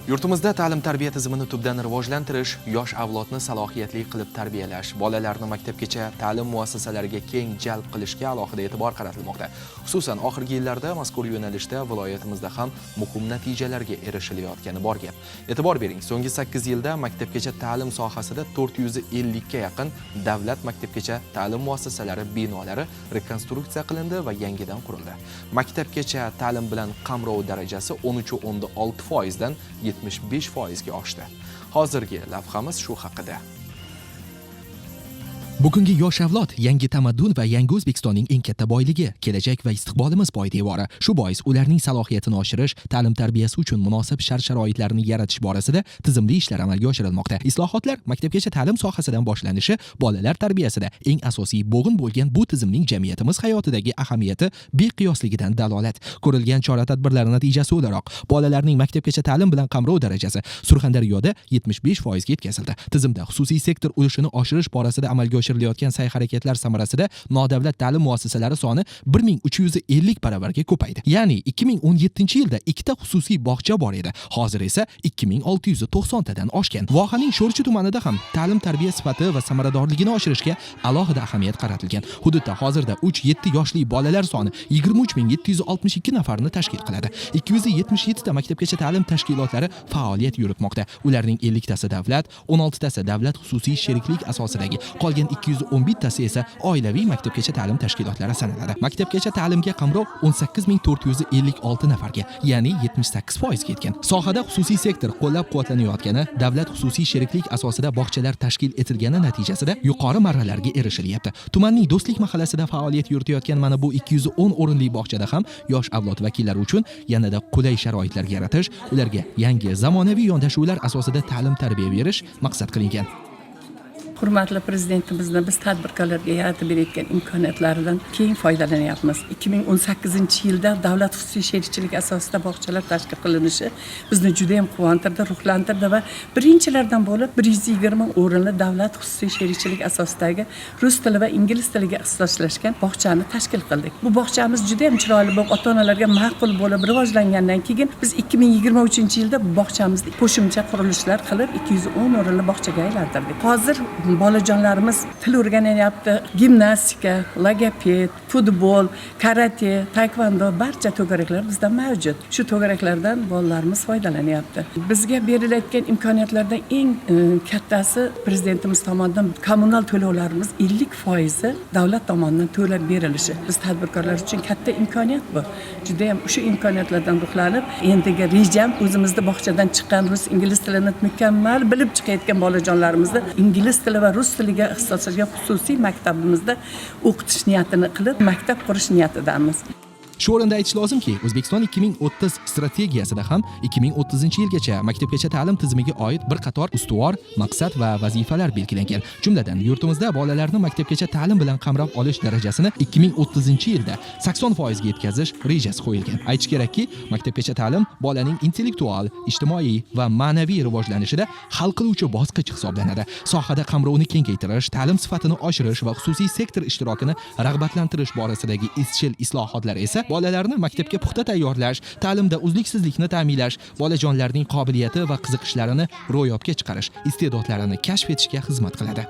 Yurtimizda ta'lim-tarbiya tizimini tubdan rivojlantirish, yosh avlodni salohiyatli qilib tarbiyalash, bolalarni maktabgacha ta'lim muassasalariga keng jalb qilishga alohida e'tibor qaratilmoqda. Xususan, oxirgi yillarda mazkur yo'nalishda viloyatimizda ham muhim natijalarga erishilayotgani bor gap. E'tibor bering, so'nggi 8 yilda maktabgacha ta'lim sohasida 450 ga yaqin davlat maktabgacha ta'lim muassasalari binolari rekonstruksiya qilindi va yangidan qurildi. Maktabgacha ta'lim bilan qamrov darajasi 13.6% dan 75% ga oshdi. Hozirgi lavhamiz shu haqida. Bugungi yosh avlod yangi tamaddun va yangi O'zbekistonning eng katta boyligi, kelajak va istiqbolimiz poydevori. Shu bois ularning salohiyatini oshirish, ta'lim tarbiyasi uchun munosib shart-sharoitlarni yaratish borasida tizimli ishlar amalga oshirilmoqda. Islohotlar maktabgacha ta'lim sohasidan boshlanishi bolalar tarbiyasida eng asosiy bo'g'in bo'lgan bu tizimning jamiyatimiz hayotidagi ahamiyati beqiyosligidan dalolat. Ko'rilgan chora-tadbirlar natijasi o'laroq bolalarning maktabgacha ta'lim bilan qamrov darajasi Surxondaryoda 75% ga yetkazildi. Tizimda xususiy sektor ulushini oshirish borasida amalga oshirilayotgan sa'y-harakatlar samarasida nodavlat ta'lim muassasalari soni 1350 baravarga ko'paydi. Ya'ni 2017-yilda ikkita xususiy bog'cha bor edi. Hozir esa 2690 tadan oshgan. Vohaning Sho'rchi tumanida ham ta'lim tarbiya sifati va samaradorligini oshirishga alohida ahamiyat qaratilgan. Hududda hozirda 3-7 yoshli bolalar soni 23762 nafarni tashkil qiladi. 277 ta maktabgacha ta'lim tashkilotlari faoliyat yuritmoqda. Ularning 50 tasi davlat, 16 tasi davlat xususiy sheriklik asosidagi, qolgan 211 tasi esa oilaviy maktabgacha ta'lim tashkilotlari sanaladi. Maktabgacha ta'limga qamrov 18456 nafarga, ya'ni 78% ga yetgan. Sohada xususiy sektor qo'llab-quvvatlanayotgani, davlat xususiy sheriklik asosida bog'chalar tashkil etilgani natijasida yuqori marralarga erishilyapti. Tumanning Do'stlik mahallasida faoliyat yuritayotgan mana bu 210 o'rinli bog'chada ham yosh avlod vakillari uchun yanada qulay sharoitlar yaratish, ularga yangi zamonaviy yondashuvlar asosida ta'lim tarbiya berish maqsad qilingan. Hurmatli prezidentimizni biz tadbirkorlarga yaratib berayotgan imkoniyatlaridan keng foydalanyapmiz. 2018-yilda davlat xususiy sherikchilik asosida bog'chalar tashkil qilinishi bizni juda ham quvontirdi, ruhlantirdi va birinchilardan bo'lib 120 o'rinli davlat xususiy sherikchilik asosidagi rus tili va ingliz tiliga ixtisoslashgan bog'chani tashkil qildik. Bu bog'chamiz juda ham chiroyli bo'lib, ota-onalarga ma'qul bo'lib rivojlangandan keyin biz 2023-yilda bu bog'chamizni qo'shimcha qurilishlar qilib 210 o'rinli bog'chaga aylantirdik. Hozir bolajonlarimiz til o'rganyapti, gimnastika, logoped, futbol, karate, taekvondo barcha to'garaklar bizda mavjud. Shu to'garaklardan bolalarimiz foydalanyapti. Bizga berilayotgan imkoniyatlardan eng kattasi prezidentimiz tomonidan kommunal to'lovlarimiz 50% davlat tomonidan to'lab berilishi. Biz tadbirkorlar uchun katta imkoniyat bu. Juda ham o'sha imkoniyatlardan ruhlanib, endigi rejam o'zimizda bog'chadan chiqqan rus, ingliz tilini mukammal bilib chiqayotgan bolajonlarimizni ingliz tili va rus tiliga ixtisoslashgan xususiy maktabimizda o'qitish niyatini qilib, maktab qurish niyatidamiz. Shu o'rinda aytish lozimki, O'zbekiston 2030 strategiyasida ham 2030-yilgacha maktabgacha ta'lim tizimiga oid bir qator ustuvor maqsad va vazifalar belgilangan. Jumladan, yurtimizda bolalarni maktabgacha ta'lim bilan qamrab olish darajasini 2030-yilda 80% ga yetkazish rejasi qo'yilgan. Aytish kerakki, maktabgacha ta'lim bolaning intellektual, ijtimoiy va ma'naviy rivojlanishida hal qiluvchi bosqich hisoblanadi. Sohada qamrovni kengaytirish, ta'lim sifatini oshirish va xususiy sektor ishtirokini rag'batlantirish borasidagi izchil islohotlar esa bolalarni maktabga puxta tayyorlash, ta'limda uzluksizlikni ta'minlash, bolajonlarning qobiliyati va qiziqishlarini ro'yobga chiqarish, iste'dodlarini kashf etishga xizmat qiladi.